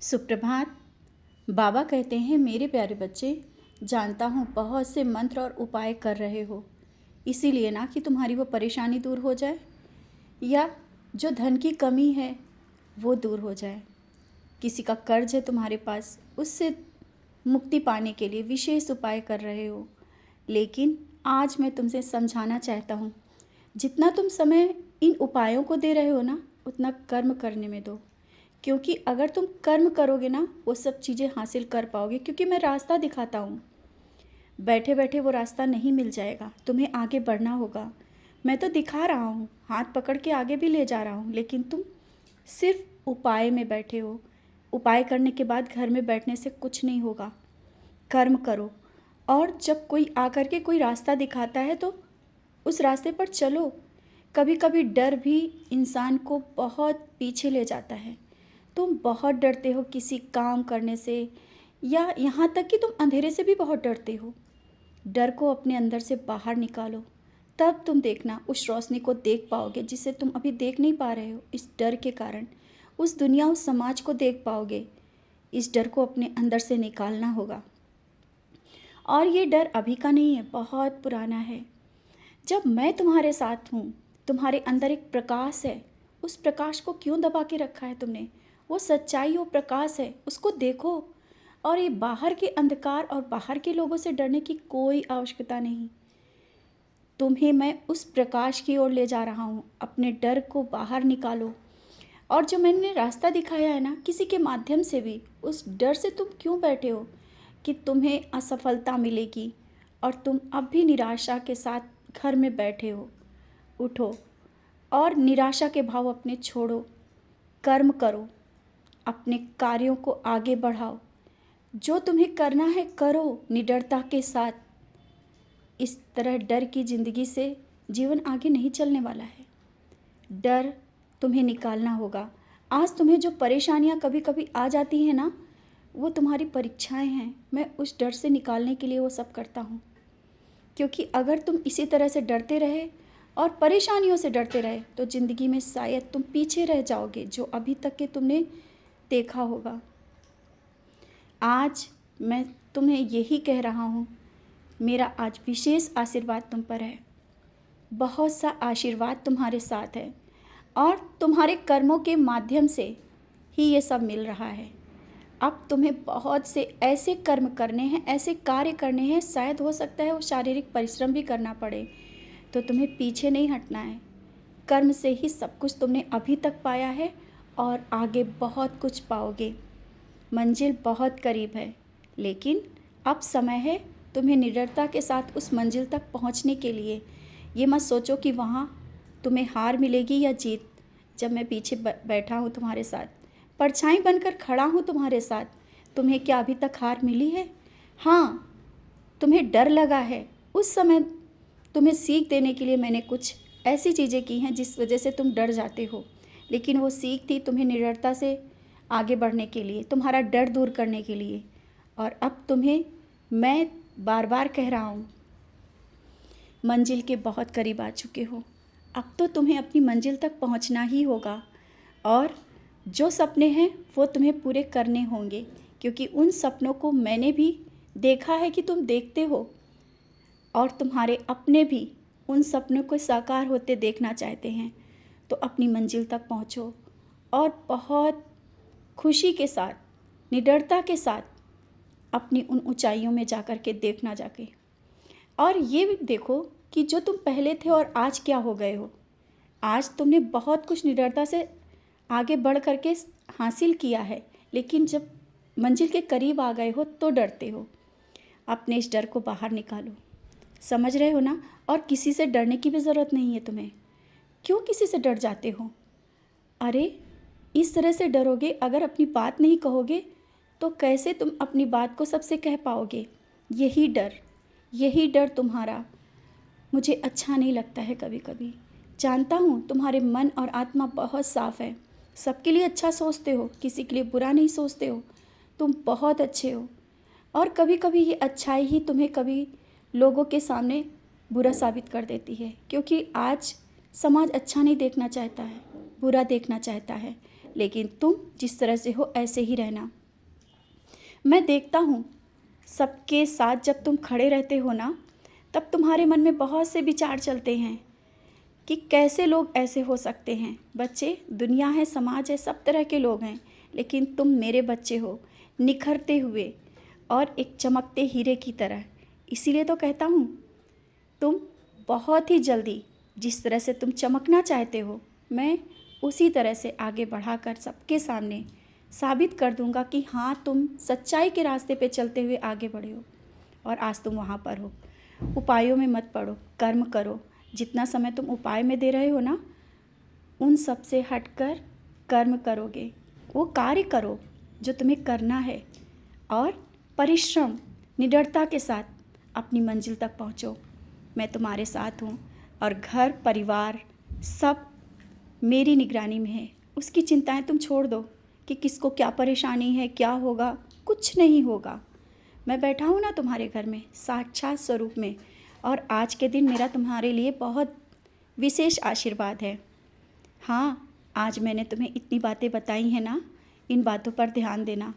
सुप्रभात। बाबा कहते हैं, मेरे प्यारे बच्चे, जानता हूँ बहुत से मंत्र और उपाय कर रहे हो, इसीलिए ना कि तुम्हारी वो परेशानी दूर हो जाए या जो धन की कमी है वो दूर हो जाए। किसी का कर्ज है तुम्हारे पास, उससे मुक्ति पाने के लिए विशेष उपाय कर रहे हो। लेकिन आज मैं तुमसे समझाना चाहता हूँ, जितना तुम समय इन उपायों को दे रहे हो ना, उतना कर्म करने में दो। क्योंकि अगर तुम कर्म करोगे ना, वो सब चीज़ें हासिल कर पाओगे। क्योंकि मैं रास्ता दिखाता हूँ, बैठे बैठे वो रास्ता नहीं मिल जाएगा, तुम्हें आगे बढ़ना होगा। मैं तो दिखा रहा हूँ, हाथ पकड़ के आगे भी ले जा रहा हूँ, लेकिन तुम सिर्फ उपाय में बैठे हो। उपाय करने के बाद घर में बैठने से कुछ नहीं होगा। कर्म करो, और जब कोई आकर के कोई रास्ता दिखाता है तो उस रास्ते पर चलो। कभी कभी डर भी इंसान को बहुत पीछे ले जाता है। तुम बहुत डरते हो किसी काम करने से, या यहाँ तक कि तुम अंधेरे से भी बहुत डरते हो। डर को अपने अंदर से बाहर निकालो, तब तुम देखना उस रोशनी को देख पाओगे जिसे तुम अभी देख नहीं पा रहे हो। इस डर के कारण उस दुनिया, उस समाज को देख पाओगे। इस डर को अपने अंदर से निकालना होगा। और ये डर अभी का नहीं है, बहुत पुराना है। जब मैं तुम्हारे साथ हूँ, तुम्हारे अंदर एक प्रकाश है। उस प्रकाश को क्यों दबा के रखा है तुमने? वो सच्चाई, वो प्रकाश है, उसको देखो। और ये बाहर के अंधकार और बाहर के लोगों से डरने की कोई आवश्यकता नहीं। तुम्हें मैं उस प्रकाश की ओर ले जा रहा हूँ। अपने डर को बाहर निकालो। और जो मैंने रास्ता दिखाया है ना, किसी के माध्यम से भी, उस डर से तुम क्यों बैठे हो कि तुम्हें असफलता मिलेगी और तुम अब भी निराशा के साथ घर में बैठे हो? उठो और निराशा के भाव अपने छोड़ो। कर्म करो, अपने कार्यों को आगे बढ़ाओ। जो तुम्हें करना है करो निडरता के साथ। इस तरह डर की ज़िंदगी से जीवन आगे नहीं चलने वाला है। डर तुम्हें निकालना होगा। आज तुम्हें जो परेशानियां कभी कभी आ जाती हैं ना, वो तुम्हारी परीक्षाएं हैं। मैं उस डर से निकालने के लिए वो सब करता हूँ। क्योंकि अगर तुम इसी तरह से डरते रहे और परेशानियों से डरते रहे तो ज़िंदगी में शायद तुम पीछे रह जाओगे, जो अभी तक के तुमने देखा होगा। आज मैं तुम्हें यही कह रहा हूँ, मेरा आज विशेष आशीर्वाद तुम पर है। बहुत सा आशीर्वाद तुम्हारे साथ है और तुम्हारे कर्मों के माध्यम से ही ये सब मिल रहा है। अब तुम्हें बहुत से ऐसे कर्म करने हैं, ऐसे कार्य करने हैं, शायद हो सकता है वो शारीरिक परिश्रम भी करना पड़े, तो तुम्हें पीछे नहीं हटना है। कर्म से ही सब कुछ तुमने अभी तक पाया है और आगे बहुत कुछ पाओगे। मंजिल बहुत करीब है, लेकिन अब समय है तुम्हें निडरता के साथ उस मंजिल तक पहुंचने के लिए। ये मत सोचो कि वहाँ तुम्हें हार मिलेगी या जीत। जब मैं पीछे बैठा हूँ तुम्हारे साथ, परछाई बनकर खड़ा हूँ तुम्हारे साथ, तुम्हें क्या अभी तक हार मिली है? हाँ, तुम्हें डर लगा है। उस समय तुम्हें सीख देने के लिए मैंने कुछ ऐसी चीज़ें की हैं जिस वजह से तुम डर जाते हो, लेकिन वो सीख थी तुम्हें निडरता से आगे बढ़ने के लिए, तुम्हारा डर दूर करने के लिए। और अब तुम्हें मैं बार बार कह रहा हूँ, मंजिल के बहुत करीब आ चुके हो। अब तो तुम्हें अपनी मंजिल तक पहुँचना ही होगा, और जो सपने हैं वो तुम्हें पूरे करने होंगे। क्योंकि उन सपनों को मैंने भी देखा है कि तुम देखते हो, और तुम्हारे अपने भी उन सपनों को साकार होते देखना चाहते हैं। तो अपनी मंजिल तक पहुँचो और बहुत खुशी के साथ, निडरता के साथ अपनी उन ऊंचाइयों में जाकर के देखना जाके। और ये भी देखो कि जो तुम पहले थे और आज क्या हो गए हो। आज तुमने बहुत कुछ निडरता से आगे बढ़ करके हासिल किया है, लेकिन जब मंजिल के करीब आ गए हो तो डरते हो। अपने इस डर को बाहर निकालो। समझ रहे हो ना? और किसी से डरने की भी ज़रूरत नहीं है तुम्हें। क्यों किसी से डर जाते हो? अरे, इस तरह से डरोगे, अगर अपनी बात नहीं कहोगे तो कैसे तुम अपनी बात को सबसे कह पाओगे? यही डर तुम्हारा मुझे अच्छा नहीं लगता है कभी कभी। जानता हूँ तुम्हारे मन और आत्मा बहुत साफ़ है, सबके लिए अच्छा सोचते हो, किसी के लिए बुरा नहीं सोचते हो। तुम बहुत अच्छे हो, और कभी कभी ये अच्छाई ही तुम्हें कभी लोगों के सामने बुरा साबित कर देती है। क्योंकि आज समाज अच्छा नहीं देखना चाहता है, बुरा देखना चाहता है। लेकिन तुम जिस तरह से हो ऐसे ही रहना। मैं देखता हूँ सबके साथ जब तुम खड़े रहते हो ना, तब तुम्हारे मन में बहुत से विचार चलते हैं कि कैसे लोग ऐसे हो सकते हैं। बच्चे, दुनिया है, समाज है, सब तरह के लोग हैं, लेकिन तुम मेरे बच्चे हो, निखरते हुए और एक चमकते हीरे की तरह। इसीलिए तो कहता हूँ तुम बहुत ही जल्दी जिस तरह से तुम चमकना चाहते हो, मैं उसी तरह से आगे बढ़ाकर सबके सामने साबित कर दूंगा कि हाँ, तुम सच्चाई के रास्ते पे चलते हुए आगे बढ़े हो और आज तुम वहाँ पर हो। उपायों में मत पड़ो, कर्म करो। जितना समय तुम उपाय में दे रहे हो ना, उन सब से हटकर कर्म करोगे, वो कार्य करो जो तुम्हें करना है और परिश्रम, निडरता के साथ अपनी मंजिल तक पहुँचो। मैं तुम्हारे साथ हूँ और घर परिवार सब मेरी निगरानी में है। उसकी चिंताएं तुम छोड़ दो कि किसको क्या परेशानी है, क्या होगा। कुछ नहीं होगा। मैं बैठा हूँ ना तुम्हारे घर में साक्षात स्वरूप में, और आज के दिन मेरा तुम्हारे लिए बहुत विशेष आशीर्वाद है। हाँ, आज मैंने तुम्हें इतनी बातें बताई हैं ना, इन बातों पर ध्यान देना।